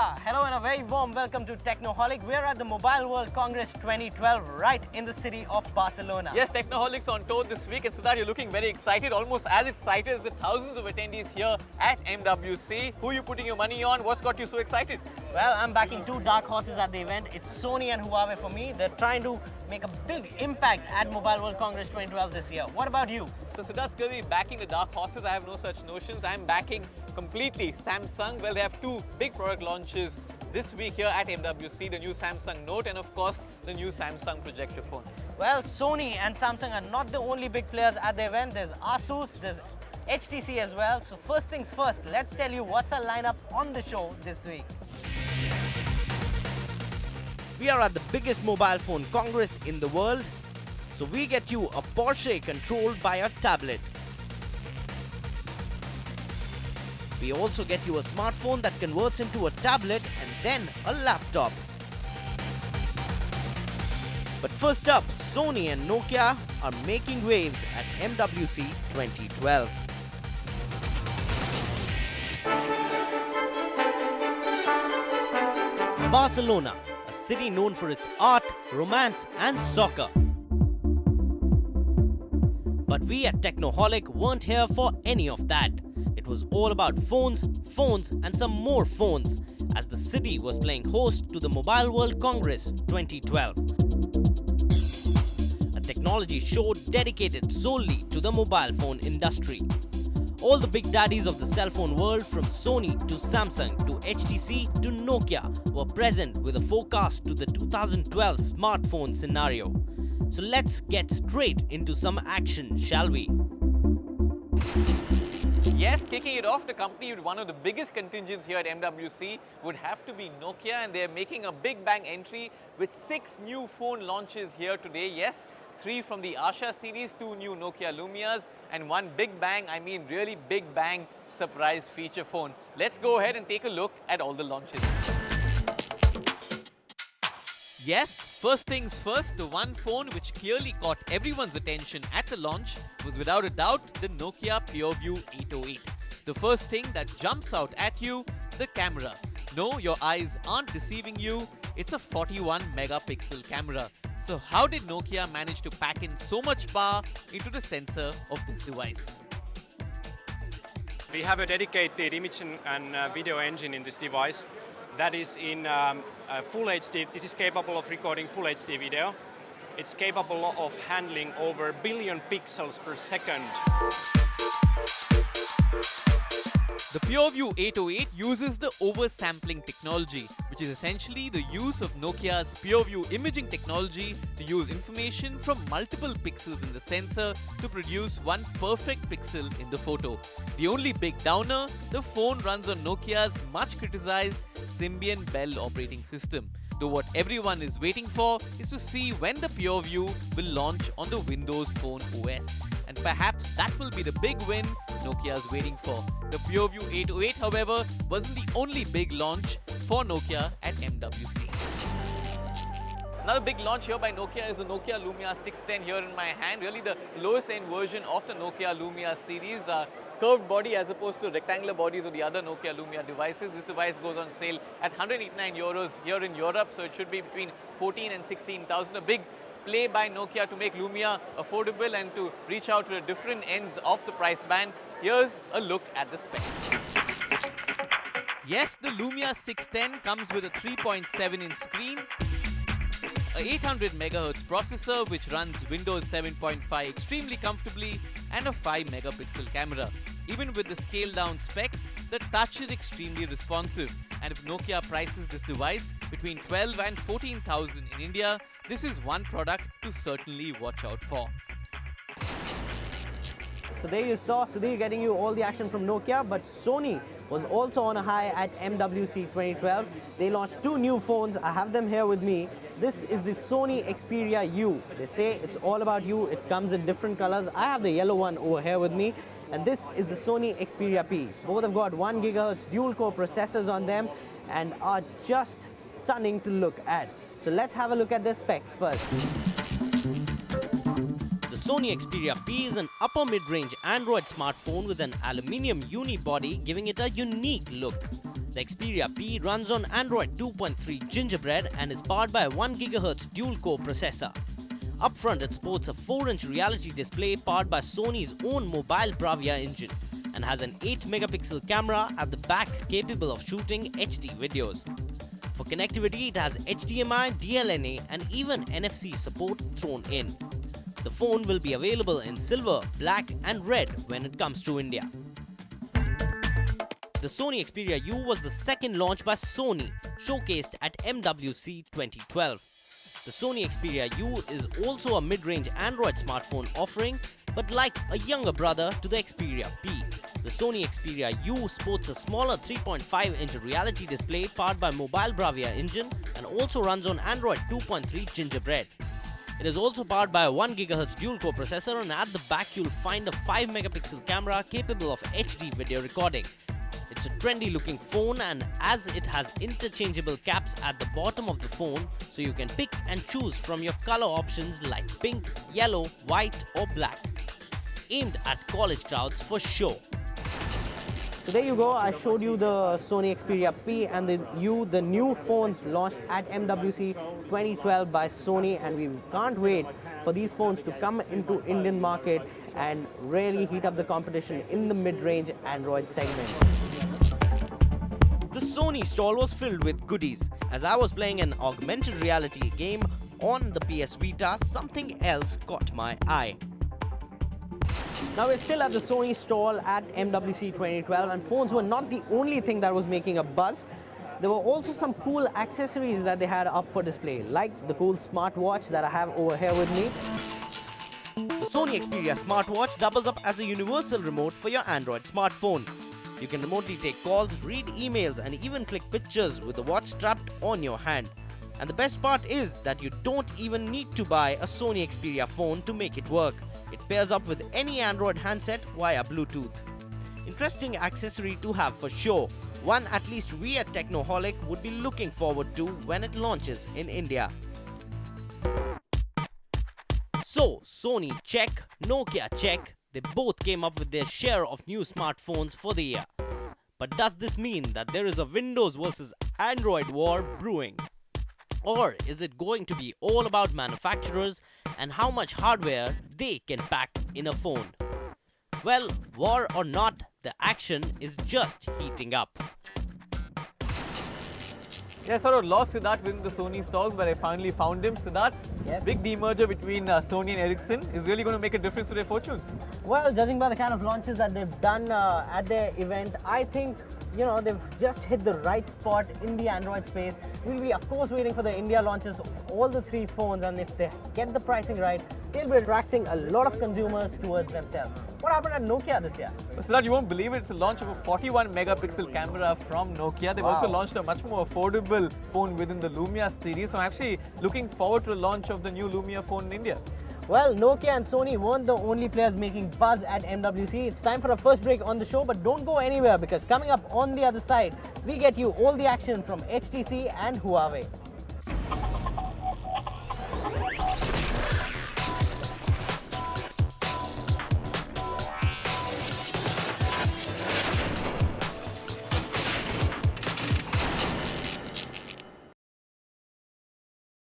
Yeah, hello and a very warm welcome to Technoholic. We're at the Mobile World Congress 2012 right in the city of Barcelona. Yes, Technoholics on tour this week, and Siddhartha, you're looking very excited, almost as excited as the thousands of attendees here at MWC. Who are you putting your money on? What's got you so excited? Well, I'm backing two dark horses at the event. It's Sony and Huawei for me. They're trying to make a big impact at Mobile World Congress 2012 this year. What about you? So Siddharth's clearly backing the dark horses. I have no such notions. I'm backing completely Samsung. Well, they have two big product launches this week here at MWC, the new Samsung Note and of course the new Samsung projector phone. Well, Sony and Samsung are not the only big players at the event. There's Asus, there's HTC as well. So first things first, let's tell you what's our lineup on the show this week. We are at the biggest mobile phone congress in the world. So we get you a Porsche controlled by a tablet. We also get you a smartphone that converts into a tablet and then a laptop. But first up, Sony and Nokia are making waves at MWC 2012. Barcelona, a city known for its art, romance and soccer. But we at Technoholic weren't here for any of that. It was all about phones, and some more phones, as the city was playing host to the Mobile World Congress 2012. A technology show dedicated solely to the mobile phone industry. All the big daddies of the cell phone world, from Sony to Samsung to HTC to Nokia, were present with a forecast to the 2012 smartphone scenario. So let's get straight into some action, shall we? Yes, kicking it off, the company with one of the biggest contingents here at MWC would have to be Nokia, and they're making a big bang entry with 6 new phone launches here today. Yes, 3 from the Asha series, 2 new Nokia Lumias, and 1 big bang, I mean really big bang surprise feature phone. Let's go ahead and take a look at all the launches. Yes, first things first, the one phone which clearly caught everyone's attention at the launch was without a doubt the Nokia PureView 808. The first thing that jumps out at you, the camera. No, your eyes aren't deceiving you, it's a 41 megapixel camera. So how did Nokia manage to pack in so much power into the sensor of this device? We have a dedicated image and video engine in this device that is in full HD. This is capable of recording full HD video. It's capable of handling over 1 billion pixels per second. The PureView 808 uses the oversampling technology, which is essentially the use of Nokia's PureView imaging technology to use information from multiple pixels in the sensor to produce one perfect pixel in the photo. The only big downer, the phone runs on Nokia's much criticized Symbian Bell operating system. Though what everyone is waiting for is to see when the PureView will launch on the Windows Phone OS. And perhaps that will be the big win Nokia is waiting for. The PureView 808, however, wasn't the only big launch for Nokia at MWC. Another big launch here by Nokia is the Nokia Lumia 610 here in my hand. Really the lowest end version of the Nokia Lumia series. Curved body as opposed to rectangular bodies of the other Nokia Lumia devices. This device goes on sale at €189 here in Europe, so it should be between 14 and 16,000. A big play by Nokia to make Lumia affordable and to reach out to the different ends of the price band. Here's a look at the specs. Yes, the Lumia 610 comes with a 3.7-inch screen, a 800 MHz processor which runs Windows 7.5 extremely comfortably, and a 5 megapixel camera. Even with the scaled down specs, the touch is extremely responsive, and if Nokia prices this device between 12 and 14,000 in India, this is one product to certainly watch out for. So there you saw Sudhir getting you all the action from Nokia, but Sony was also on a high at MWC 2012. They launched 2 new phones. I have them here with me. This is the Sony Xperia U. They say it's all about you. It comes in different colors. I have the yellow one over here with me. And this is the Sony Xperia P. Both have got 1 GHz dual-core processors on them and are just stunning to look at. So let's have a look at their specs first. The Sony Xperia P is an upper mid-range Android smartphone with an aluminium unibody, giving it a unique look. The Xperia P runs on Android 2.3 Gingerbread and is powered by a 1 GHz dual-core processor. Up front, it sports a 4-inch reality display powered by Sony's own mobile Bravia engine and has an 8-megapixel camera at the back capable of shooting HD videos. For connectivity, it has HDMI, DLNA and even NFC support thrown in. The phone will be available in silver, black and red when it comes to India. The Sony Xperia U was the second launch by Sony, showcased at MWC 2012. The Sony Xperia U is also a mid-range Android smartphone offering, but like a younger brother to the Xperia P. The Sony Xperia U sports a smaller 3.5-inch reality display powered by mobile Bravia engine and also runs on Android 2.3 Gingerbread. It is also powered by a 1 GHz dual-core processor, and at the back you'll find a 5-megapixel camera capable of HD video recording. It's a trendy looking phone, and as it has interchangeable caps at the bottom of the phone, so you can pick and choose from your color options like pink, yellow, white or black. Aimed at college crowds for show. So there you go, I showed you the Sony Xperia P and the U, the new phones launched at MWC 2012 by Sony, and we can't wait for these phones to come into Indian market and really heat up the competition in the mid-range Android segment. The Sony stall was filled with goodies. As I was playing an augmented reality game on the PS Vita, something else caught my eye. Now we're still at the Sony stall at MWC 2012, and phones were not the only thing that was making a buzz. There were also some cool accessories that they had up for display, like the cool smartwatch that I have over here with me. The Sony Xperia smartwatch doubles up as a universal remote for your Android smartphone. You can remotely take calls, read emails and even click pictures with the watch strapped on your hand. And the best part is that you don't even need to buy a Sony Xperia phone to make it work. It pairs up with any Android handset via Bluetooth. Interesting accessory to have for sure. One at least we at Technoholic would be looking forward to when it launches in India. So, Sony check, Nokia check. They both came up with their share of new smartphones for the year. But does this mean that there is a Windows versus Android war brewing? Or is it going to be all about manufacturers and how much hardware they can pack in a phone? Well, war or not, the action is just heating up. Yeah, I sort of lost Siddharth within the Sony stalls, but I finally found him. Siddharth, Yes? big demerger between Sony and Ericsson is really going to make a difference to their fortunes. Well, judging by the kind of launches that they've done at their event, I think they've just hit the right spot in the Android space. We'll be, of course, waiting for the India launches of all the three phones, and if they get the pricing right, they'll be attracting a lot of consumers towards themselves. What happened at Nokia this year? But Siddharth, you won't believe it. It's a launch of a 41 megapixel camera from Nokia. They've also launched a much more affordable phone within the Lumia series. So I'm actually looking forward to the launch of the new Lumia phone in India. Well, Nokia and Sony weren't the only players making buzz at MWC. It's time for a first break on the show, but don't go anywhere because coming up on the other side, we get you all the action from HTC and Huawei.